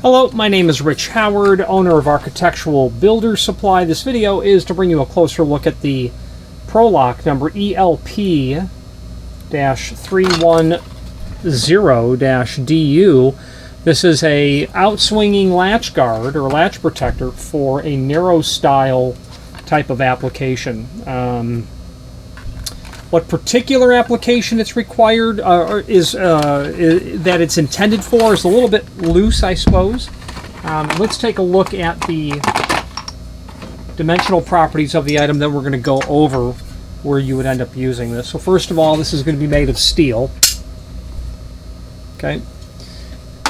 Hello, my name is Rich Howard, owner of Architectural Builder Supply. This video is to bring you a closer look at the Pro-Lok number ELP-310-DU. This is a outswinging latch guard or latch protector for a narrow style type of application. What particular application it's required is that it's intended for is a little bit loose, I suppose. Let's take a look at the dimensional properties of the item, then we're going to go over where you would end up using this. So first of all, this is going to be made of steel. Okay.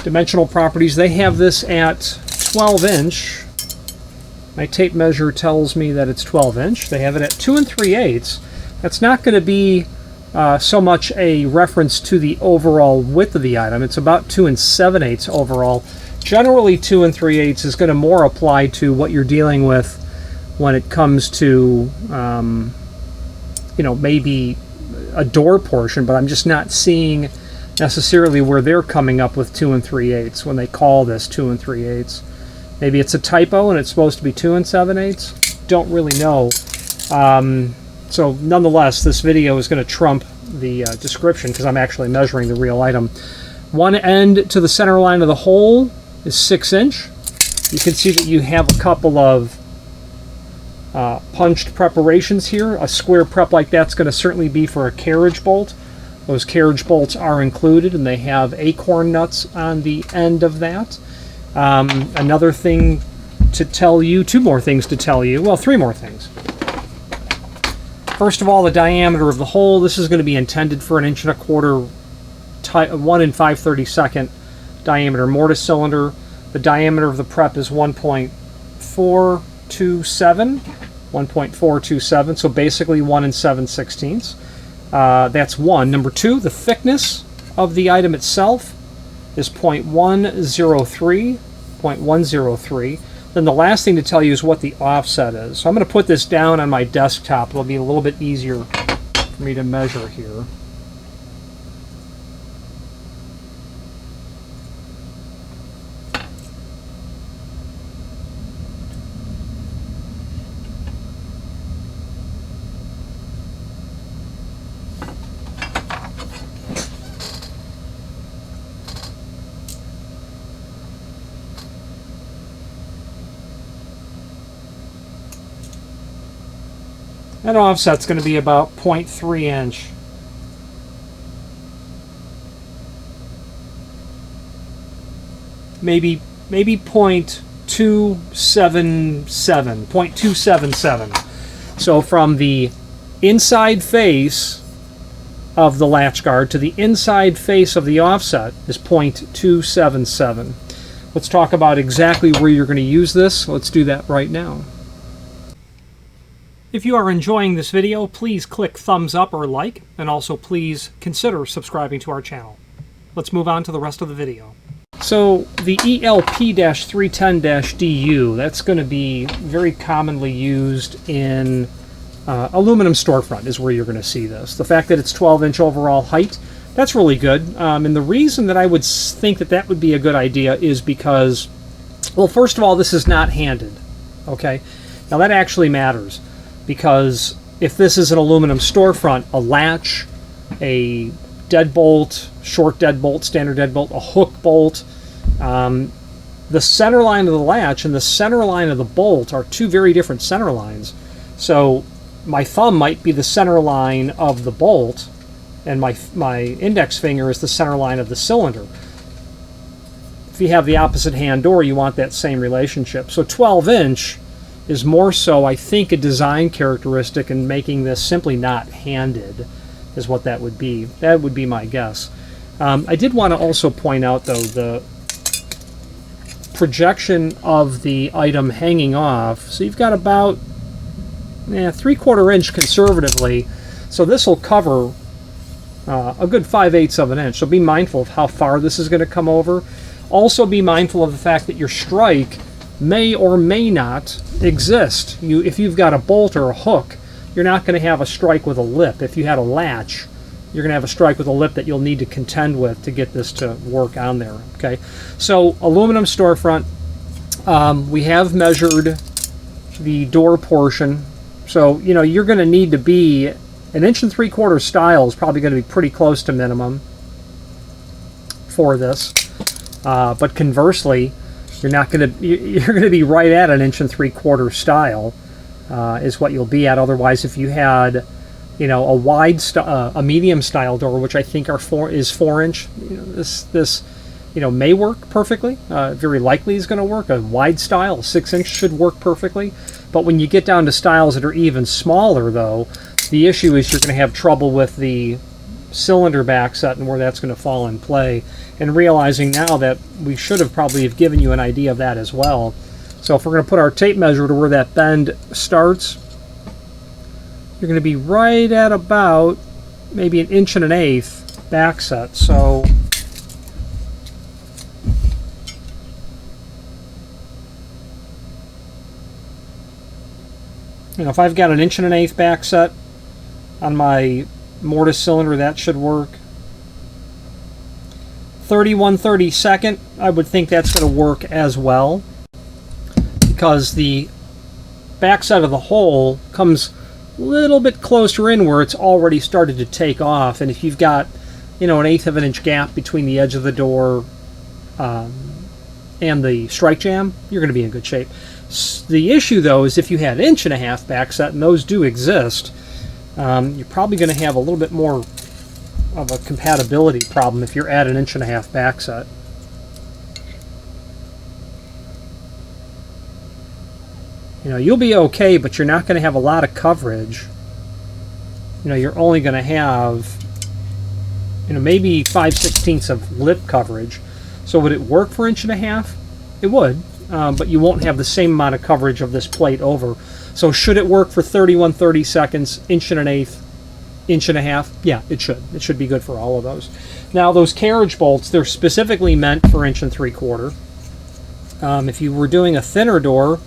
Dimensional properties, they have this at 12 inch. My tape measure tells me that it's 12 inch. They have it at 2 3/8. That's not going to be so much a reference to the overall width of the item. It's about 2 7/8 overall. Generally, 2 3/8 is going to more apply to what you're dealing with when it comes to, maybe a door portion, but I'm just not seeing necessarily where they're coming up with 2 3/8 when they call this 2 3/8. Maybe it's a typo and it's supposed to be 2 7/8. Don't really know. So nonetheless, this video is going to trump the description because I'm actually measuring the real item. One end to the center line of the hole is 6 inch. You can see that you have a couple of punched preparations here. A square prep like that's going to certainly be for a carriage bolt. Those carriage bolts are included and they have acorn nuts on the end of that. Another thing to tell you, two more things to tell you, well, three more things. First of all, the diameter of the hole. This is going to be intended for an 1 1/4, 1 5/32 diameter mortise cylinder. The diameter of the prep is 1.427, so basically 1 7/16. That's one. Number two, the thickness of the item itself is 0.103. Then the last thing to tell you is what the offset is. So I'm going to put this down on my desktop. It'll be a little bit easier for me to measure here. That offset's going to be about 0.3 inch. Maybe 0.277. So from the inside face of the latch guard to the inside face of the offset is 0.277. Let's talk about exactly where you're going to use this. Let's do that right now. If you are enjoying this video, please click thumbs up or like, and also please consider subscribing to our channel. Let's move on to the rest of the video. So the ELP-310-DU, that's going to be very commonly used in aluminum storefront is where you're going to see this. The fact that it's 12 inch overall height, that's really good. And the reason that I would think that that would be a good idea is because, well, first of all, this is not handed. Okay? Now that actually matters. Because if this is an aluminum storefront, a latch, a deadbolt, short deadbolt, standard deadbolt, a hook bolt, the center line of the latch and the center line of the bolt are two very different center lines. So my thumb might be the center line of the bolt, and my index finger is the center line of the cylinder. If you have the opposite hand door, you want that same relationship. So 12 inch is more so, I think, a design characteristic, and making this simply not handed is what that would be. That would be my guess. I did want to also point out, though, the projection of the item hanging off. So you've got about 3/4 inch conservatively. So this will cover a good 5/8 of an inch. So be mindful of how far this is going to come over. Also be mindful of the fact that your strike may or may not exist. If you've got a bolt or a hook, you're not going to have a strike with a lip. If you had a latch, you're going to have a strike with a lip that you'll need to contend with to get this to work on there. Okay, so aluminum storefront. We have measured the door portion, so you know you're going to need to be 1 3/4 stile is probably going to be pretty close to minimum for this. But conversely, you're going to be right at 1 3/4 stile is what you'll be at. Otherwise, if you had, you know, a medium style door, which I think is 4 inch, you know, this you know may work perfectly. Very likely is going to work. A wide style, 6 inch, should work perfectly. But when you get down to styles that are even smaller, though, the issue is you're going to have trouble with the cylinder back set and where that's going to fall in play. And realizing now that we should have probably have given you an idea of that as well. So if we're going to put our tape measure to where that bend starts, you're going to be right at about maybe 1 1/8" back set. So you know, if I've got 1 1/8" back set on my mortise cylinder, that should work. 31/32, I would think that's going to work as well, because the backside of the hole comes a little bit closer in where it's already started to take off. And if you've got, you know, 1/8 of an inch gap between the edge of the door and the strike jamb, you're going to be in good shape. The issue, though, is if you had 1 1/2" back set, and those do exist, you're probably going to have a little bit more of a compatibility problem if you're at 1 1/2" back set. You know, you'll be okay, but you're not going to have a lot of coverage. You know, you're only going to have, you know, maybe 5/16 of lip coverage. So would it work for 1 1/2"? It would, but you won't have the same amount of coverage of this plate over. So should it work for 31/32, 1 1/8, 1 1/2? Yeah, it should. It should be good for all of those. Now, those carriage bolts, they're specifically meant for 1 3/4. If you were doing a thinner door,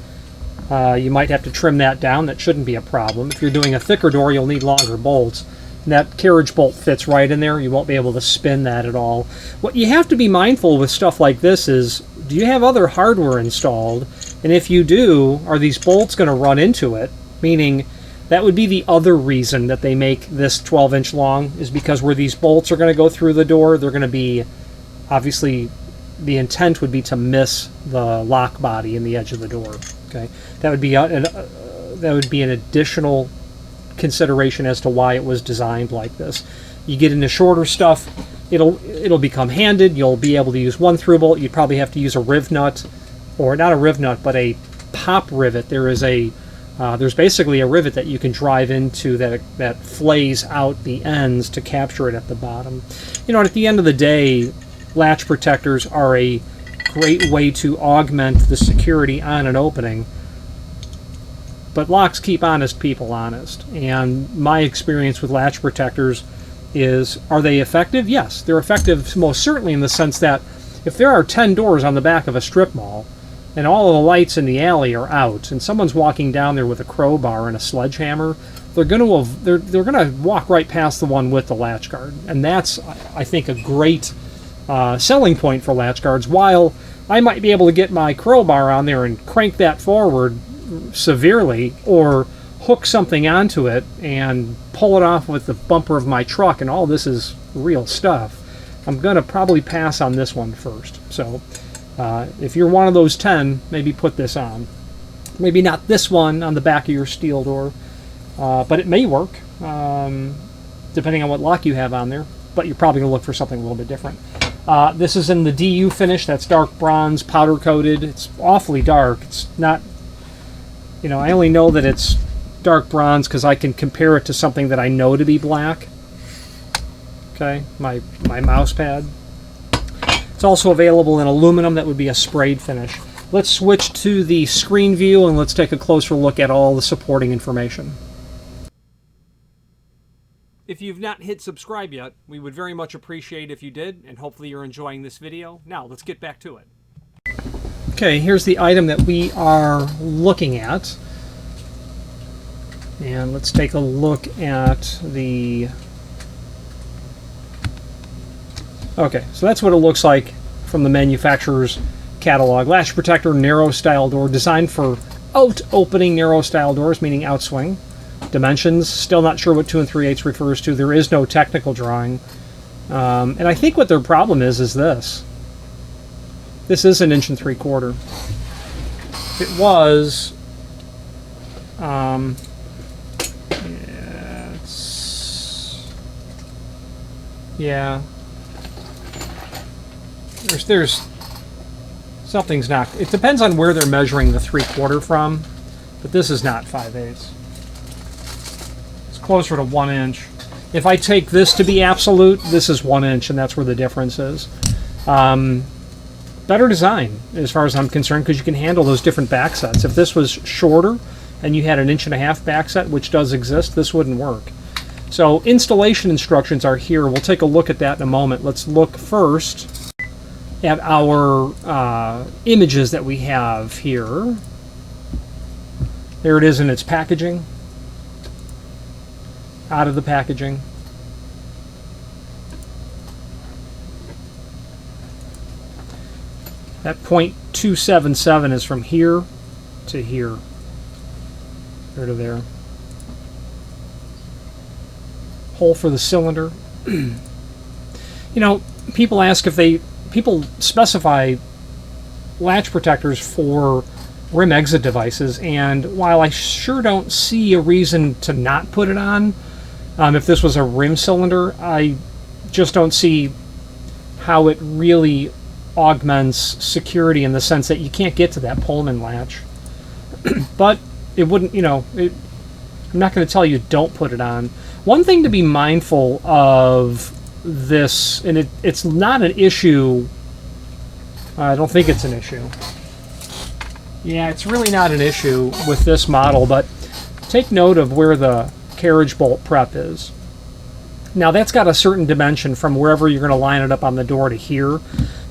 you might have to trim that down. That shouldn't be a problem. If you're doing a thicker door, you'll need longer bolts. And that carriage bolt fits right in there. You won't be able to spin that at all. What you have to be mindful with stuff like this is, do you have other hardware installed? And if you do, are these bolts going to run into it? Meaning, that would be the other reason that they make this 12-inch long, is because where these bolts are going to go through the door, they're going to be, obviously, the intent would be to miss the lock body in the edge of the door. Okay, that would be an additional consideration as to why it was designed like this. You get into shorter stuff, it'll become handed. You'll be able to use 1 through bolt. You'd probably have to use a riv nut, or not a riv nut, but a pop rivet. There's basically a rivet that you can drive into that flays out the ends to capture it at the bottom. You know, and at the end of the day, latch protectors are a great way to augment the security on an opening. But locks keep honest people honest. And my experience with latch protectors is, are they effective? Yes, they're effective most certainly in the sense that if there are 10 doors on the back of a strip mall, and all of the lights in the alley are out, and someone's walking down there with a crowbar and a sledgehammer, they're going to walk right past the one with the latch guard. And that's, I think, a great selling point for latch guards. While I might be able to get my crowbar on there and crank that forward severely, or hook something onto it and pull it off with the bumper of my truck, and all this is real stuff, I'm going to probably pass on this one first. So if you're one of those 10, maybe put this on. Maybe not this one on the back of your steel door, but it may work, depending on what lock you have on there. But you're probably going to look for something a little bit different. This is in the DU finish. That's dark bronze, powder coated. It's awfully dark. It's not, you know, I only know that it's dark bronze because I can compare it to something that I know to be black. Okay, my mouse pad. It's also available in aluminum. That would be a sprayed finish. Let's switch to the screen view and let's take a closer look at all the supporting information. If you've not hit subscribe yet, we would very much appreciate if you did, and hopefully you're enjoying this video. Now, let's get back to it. Okay, here's the item that we are looking at. And let's take a look at the Okay, so that's what it looks like from the manufacturer's catalog. Latch protector, narrow style door, designed for out-opening narrow style doors, meaning outswing. Dimensions, still not sure what 2 3/8 refers to. There is no technical drawing. And I think what their problem is this. This is 1 3/4 inches. It was, yeah, there's something's not, it depends on where they're measuring the 3/4 from, but this is not 5/8. It's closer to 1 inch. If I take this to be absolute, this is 1 inch, and that's where the difference is. Better design, as far as I'm concerned, because you can handle those different back sets. If this was shorter, and you had an 1.5 inch back set, which does exist, this wouldn't work. So installation instructions are here. We'll take a look at that in a moment. Let's look first at our images that we have here. There it is in its packaging. Out of the packaging. That 0.277 is from here to here. There to there. Hole for the cylinder. You know, people ask if people specify latch protectors for rim exit devices, and while I sure don't see a reason to not put it on, if this was a rim cylinder, I just don't see how it really augments security in the sense that you can't get to that Pullman latch. But it wouldn't, you know, I'm not going to tell you don't put it on. One thing to be mindful of this, and it's not an issue, I don't think it's an issue. Yeah, it's really not an issue with this model, but take note of where the carriage bolt prep is. Now that's got a certain dimension from wherever you're going to line it up on the door to here,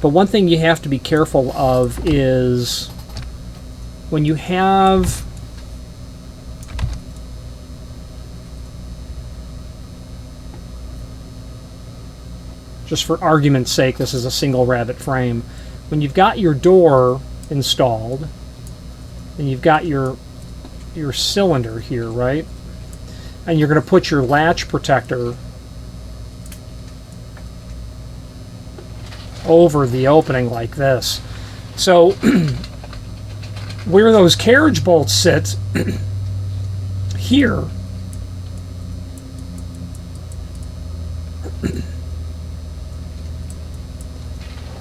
but one thing you have to be careful of is when you have just for argument's sake, this is a single rabbet frame. When you've got your door installed and you've got your cylinder here, right? And you're going to put your latch protector over the opening like this. So where those carriage bolts sit here,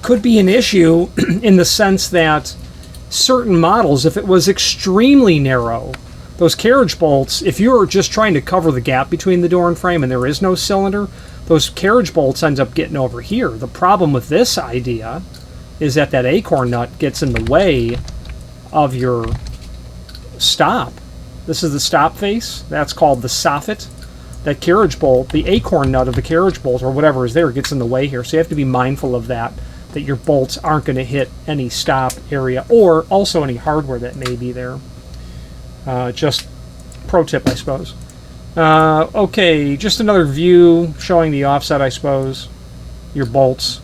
could be an issue in the sense that certain models, if it was extremely narrow, those carriage bolts, if you're just trying to cover the gap between the door and frame and there is no cylinder, those carriage bolts ends up getting over here. The problem with this idea is that that acorn nut gets in the way of your stop. This is the stop face. That's called the soffit. That carriage bolt, the acorn nut of the carriage bolt or whatever is there, gets in the way here. So you have to be mindful of that your bolts aren't going to hit any stop area or also any hardware that may be there. Just pro tip, I suppose. Okay, just another view showing the offset, I suppose. Your bolts.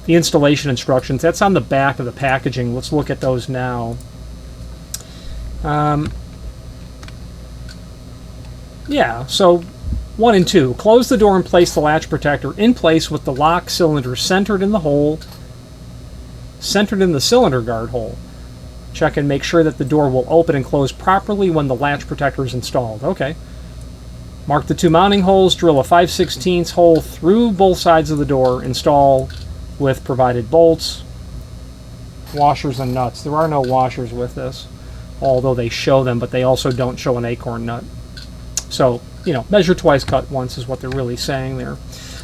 The installation instructions. That's on the back of the packaging. Let's look at those now. Yeah, so 1 and 2. Close the door and place the latch protector in place with the lock cylinder centered in the hole, centered in the cylinder guard hole. Check and make sure that the door will open and close properly when the latch protector is installed. Okay. Mark the 2 mounting holes, drill a 5/16 hole through both sides of the door, install with provided bolts, washers, and nuts. There are no washers with this, although they show them, but they also don't show an acorn nut. So, you know, measure twice, cut once is what they're really saying there.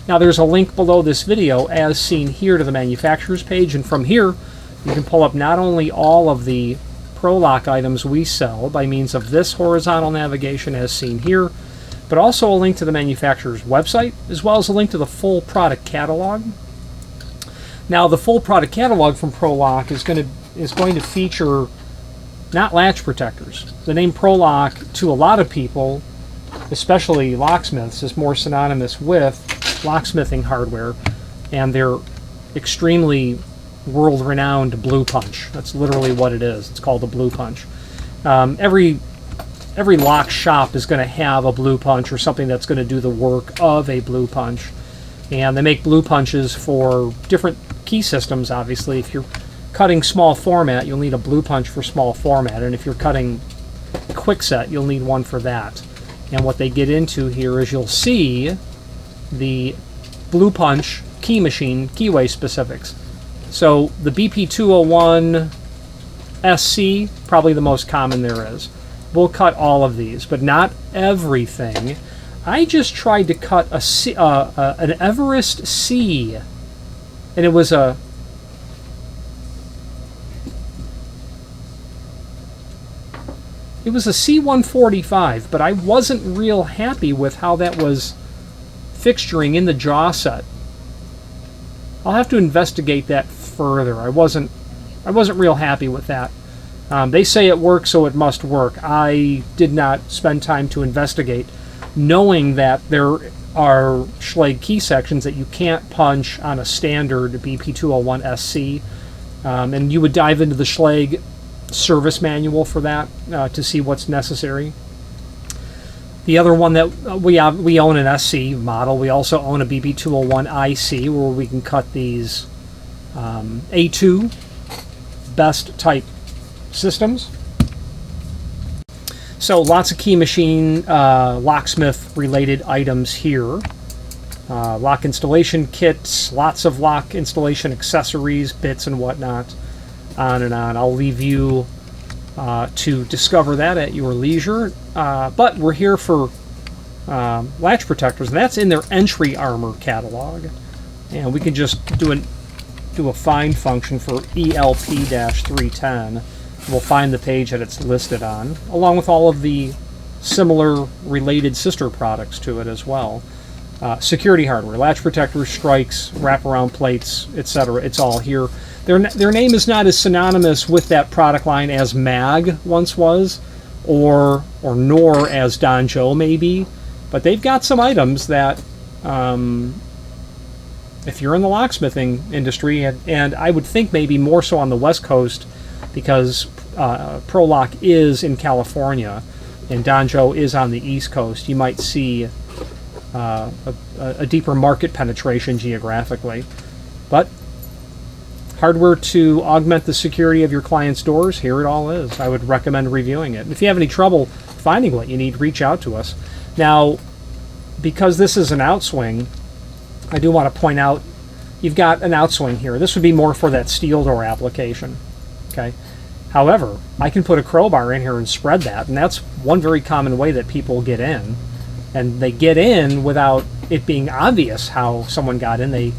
Now there's a link below this video as seen here to the manufacturer's page, and from here you can pull up not only all of the Pro-Lok items we sell by means of this horizontal navigation as seen here, but also a link to the manufacturer's website, as well as a link to the full product catalog. Now the full product catalog from Pro-Lok is going to feature not latch protectors. The name Pro-Lok to a lot of people, especially locksmiths, is more synonymous with locksmithing hardware. and they're extremely world-renowned blue punch. That's literally what it is. It's called a blue punch. Every lock shop is going to have a blue punch or something that's going to do the work of a blue punch. And they make blue punches for different key systems, obviously. If you're cutting small format, you'll need a blue punch for small format. And if you're cutting quickset, you'll need one for that. And what they get into here is you'll see the blue punch key machine keyway specifics. So the BP201 SC, probably the most common there is. We'll cut all of these, but not everything. I just tried to cut a C, an Everest C, and it was a C145, but I wasn't real happy with how that was fixturing in the jaw set. I'll have to investigate that further. I wasn't real happy with that. They say it works, so it must work. I did not spend time to investigate, knowing that there are Schlage key sections that you can't punch on a standard BP201 SC, and you would dive into the Schlage service manual for that to see what's necessary. The other one that we own an SC model. We also own a BP201 IC where we can cut these A2 best type systems. So lots of key machine locksmith related items here. Lock installation kits, lots of lock installation accessories, bits and whatnot, on and on. I'll leave you to discover that at your leisure. But we're here for latch protectors, and that's in their entry armor catalog. And we can just do a find function for ELP-310. We'll find the page that it's listed on, along with all of the similar related sister products to it as well. Security hardware, latch protectors, strikes, wraparound plates, etc. It's all here. Their name is not as synonymous with that product line as MAG once was, or nor as Donjo maybe, but they've got some items that, if you're in the locksmithing industry, and I would think maybe more so on the West Coast, because Pro-Lok is in California and Donjo is on the East Coast, you might see a deeper market penetration geographically. But hardware to augment the security of your client's doors, here it all is. I would recommend reviewing it. If you have any trouble finding what you need, reach out to us. Now, because this is an outswing, I do want to point out you've got an outswing here. This would be more for that steel door application. Okay. However, I can put a crowbar in here and spread that, and that's one very common way that people get in. And they get in without it being obvious how someone got in. They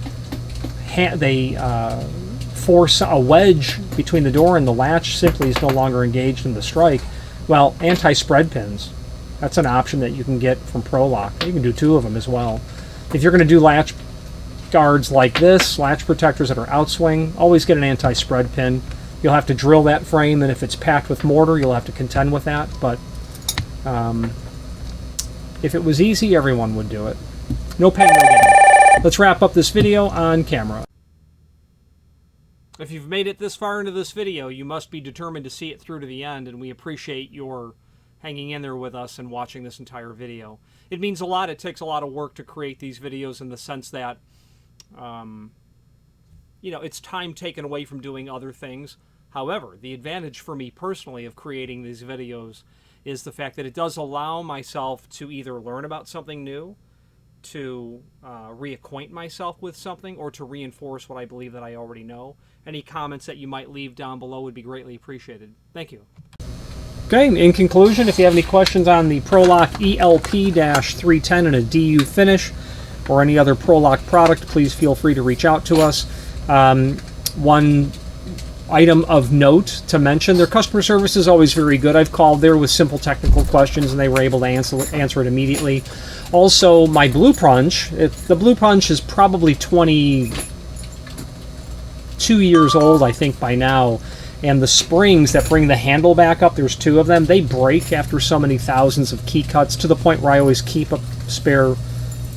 force a wedge between the door and the latch simply is no longer engaged in the strike. Well, anti-spread pins, that's an option that you can get from Pro-Lok. You can do 2 of them as well. If you're going to do latch guards like this, latch protectors that are outswing, always get an anti-spread pin. You'll have to drill that frame, and if it's packed with mortar, you'll have to contend with that. But if it was easy, everyone would do it. No pain, no gain. Let's wrap up this video on camera. If you've made it this far into this video, you must be determined to see it through to the end, and we appreciate your hanging in there with us and watching this entire video. It means a lot. It takes a lot of work to create these videos in the sense that, you know, it's time taken away from doing other things. However, the advantage for me personally of creating these videos is the fact that it does allow myself to either learn about something new, to reacquaint myself with something, or to reinforce what I believe that I already know. Any comments that you might leave down below would be greatly appreciated. Thank you. Okay, in conclusion, if you have any questions on the Pro-Lok ELP-310 in a DU finish, or any other Pro-Lok product, please feel free to reach out to us. One item of note to mention, their customer service is always very good. I've called there with simple technical questions and they were able to answer it immediately. Also, my blue punch, the blue punch is probably 22 years old, I think, by now, and the springs that bring the handle back up, there's 2 of them, they break after so many thousands of key cuts, to the point where I always keep a spare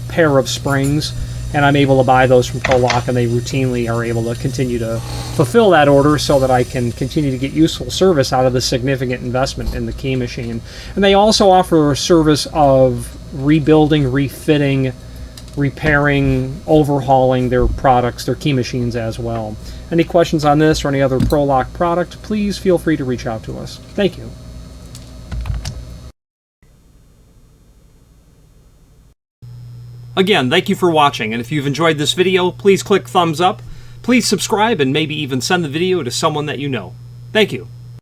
pair of springs. and I'm able to buy those from Pro-Lok, and they routinely are able to continue to fulfill that order so that I can continue to get useful service out of the significant investment in the key machine. And they also offer a service of rebuilding, refitting, repairing, overhauling their products, their key machines as well. Any questions on this or any other Pro-Lok product, please feel free to reach out to us. Thank you. Again, thank you for watching, and if you've enjoyed this video, please click thumbs up, please subscribe, and maybe even send the video to someone that you know. Thank you.